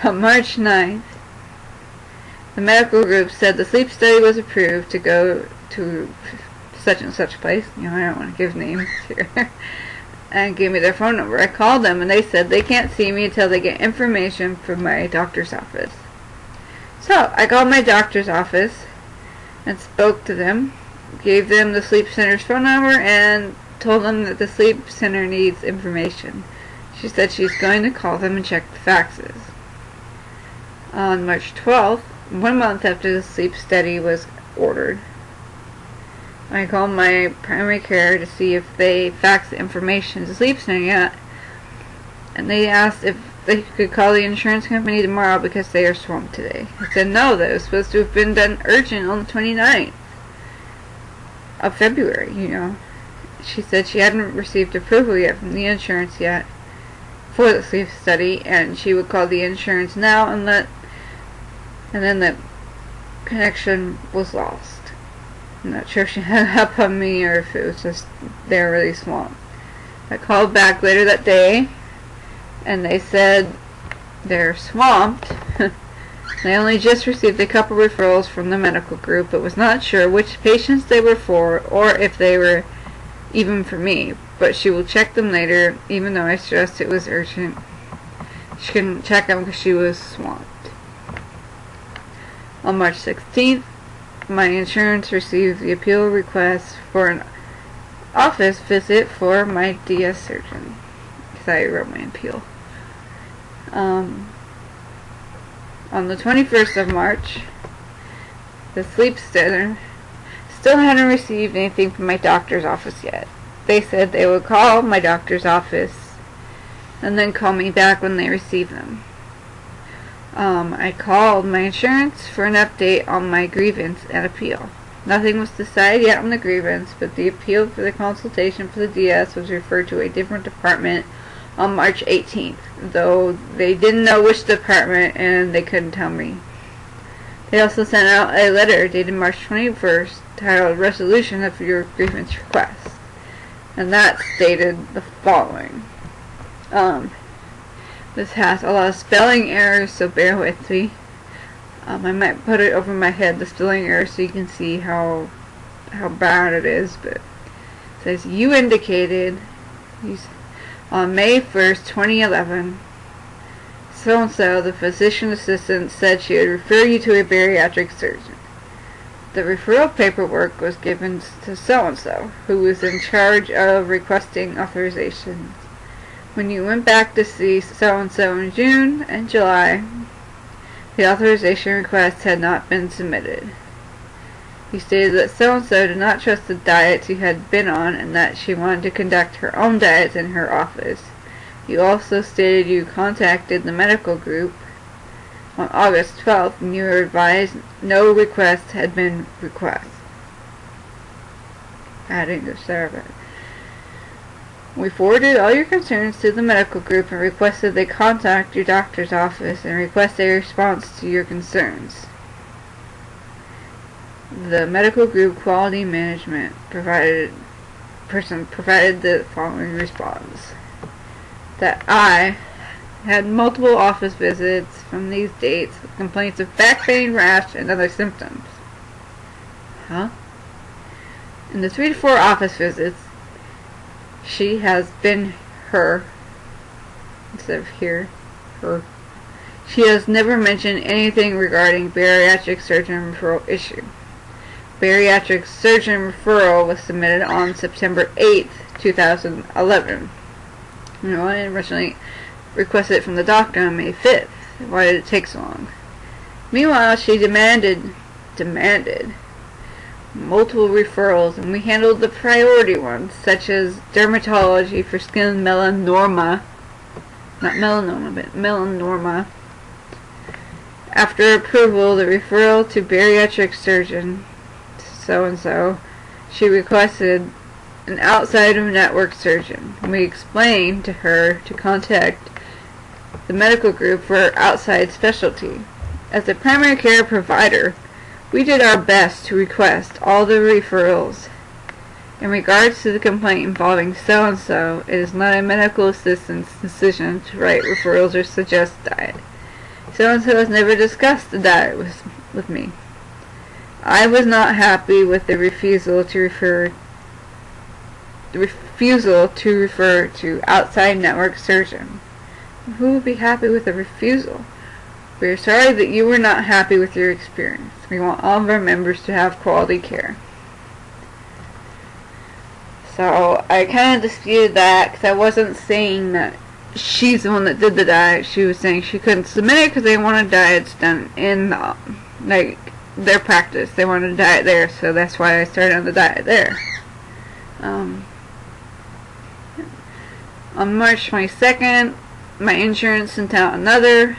On March 9th, the medical group said the sleep study was approved to go to such and such place. I don't want to give names here. And gave me their phone number. I called them and they said they can't see me until they get information from my doctor's office. So I called my doctor's office and spoke to them, gave them the sleep center's phone number, and told them that the sleep center needs information. She said she's going to call them and check the faxes. On March 12th, 1 month after the sleep study was ordered, I called my primary care to see if they faxed the information to the sleep center yet, and they asked if they could call the insurance company tomorrow because they are swamped today. I said no, that was supposed to have been done urgent on the 29th of February, She said she hadn't received approval yet from the insurance yet for the sleep study, and she would call the insurance now and then the connection was lost. I'm not sure if she hung up on me or if it was just they were really swamped. I called back later that day and they said they're swamped. They only just received a couple referrals from the medical group, but was not sure which patients they were for or if they were even for me. But she will check them later, even though I stressed it was urgent. She couldn't check them because she was swamped. On March 16th, my insurance received the appeal request for an office visit for my DS surgeon, because I wrote my appeal. On the 21st of March, the sleep center still hadn't received anything from my doctor's office yet. They said they would call my doctor's office and then call me back when they receive them. I called my insurance for an update on my grievance and appeal. Nothing was decided yet on the grievance, but the appeal for the consultation for the DS was referred to a different department on March 18th, though they didn't know which department and they couldn't tell me. They also sent out a letter dated March 21st titled Resolution of Your Grievance Request, and that stated the following. This has a lot of spelling errors, so bear with me. I might put it over my head, the spelling errors, so you can see how bad it is. But it says, you indicated on May 1st, 2011, so-and-so, the physician assistant, said she would refer you to a bariatric surgeon. The referral paperwork was given to so-and-so, who was in charge of requesting authorizations. When you went back to see so-and-so in June and July, the authorization request had not been submitted. You stated that so-and-so did not trust the diets you had been on and that she wanted to conduct her own diets in her office. You also stated you contacted the medical group on August 12th and you were advised no request had been requested. Adding the survey. We forwarded all your concerns to the medical group and requested they contact your doctor's office and request a response to your concerns. The medical group quality management provided the following response. That I had multiple office visits from these dates with complaints of back pain, rash, and other symptoms. Huh? In the 3 to 4 office visits, she has been instead of her. She has never mentioned anything regarding bariatric surgeon referral issue. Bariatric surgeon referral was submitted on September 8th, 2011. I originally requested it from the doctor on May 5th. Why did it take so long? Meanwhile, she demanded multiple referrals, and we handled the priority ones, such as dermatology for skin melanoma. Not melanoma, but melanoma. After approval, the referral to bariatric surgeon, so-and-so, she requested an outside-of-network surgeon. We explained to her to contact the medical group for outside specialty. As a primary care provider, we did our best to request all the referrals. In regards to the complaint involving so-and-so, it is not a medical assistant's decision to write referrals or suggest diet. So-and-so has never discussed the diet with me. I was not happy with the refusal to refer to outside network surgeon. Who would be happy with a refusal? We are sorry that you were not happy with your experience. We want all of our members to have quality care. So I kind of disputed that because I wasn't saying that she's the one that did the diet. She was saying she couldn't submit it because they wanted diets done in their practice. They wanted a diet there, so that's why I started on the diet there. On March 22nd, my insurance sent out another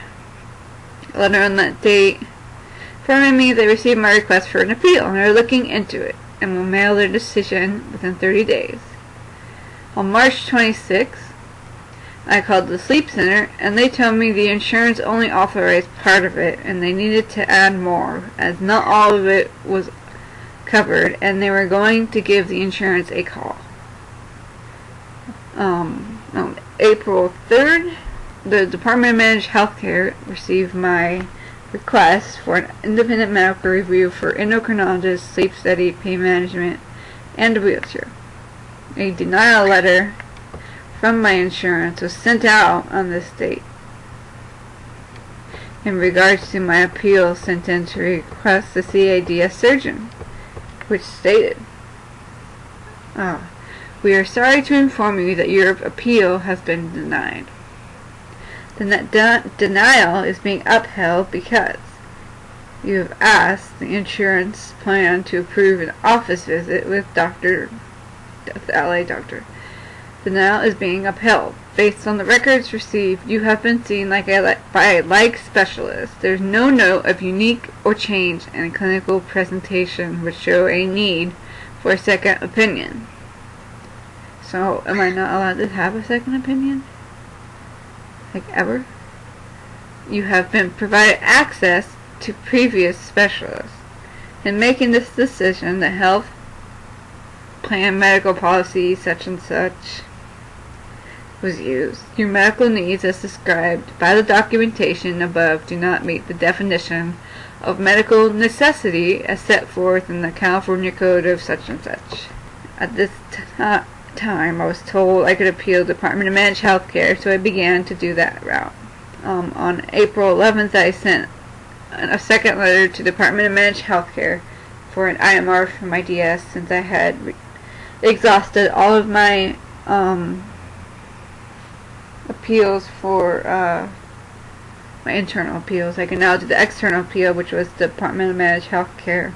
letter on that date informing me they received my request for an appeal and are looking into it and will mail their decision within 30 days. On March 26th, I called the sleep center and they told me the insurance only authorized part of it and they needed to add more as not all of it was covered and they were going to give the insurance a call. On April 3rd, the Department of Managed Healthcare received my request for an independent medical review for endocrinologist, sleep study, pain management, and a wheelchair. A denial letter from my insurance was sent out on this date. In regards to my appeal sent in to request the CADS surgeon, which stated, we are sorry to inform you that your appeal has been denied. The denial is being upheld because you have asked the insurance plan to approve an office visit with the LA doctor. The denial is being upheld. Based on the records received, you have been seen by a like specialist. There's no note of unique or change in clinical presentation which show a need for a second opinion. So, am I not allowed to have a second opinion? Like ever? You have been provided access to previous specialists. In making this decision, the health plan medical policy such and such was used. Your medical needs as described by the documentation above do not meet the definition of medical necessity as set forth in the California Code of such and such. At this time, I was told I could appeal the Department of Managed Healthcare, so I began to do that route. On April 11th, I sent a second letter to the Department of Managed Healthcare for an IMR for my DS since I had exhausted all of my appeals for my internal appeals. I can now do the external appeal, which was the Department of Managed Healthcare.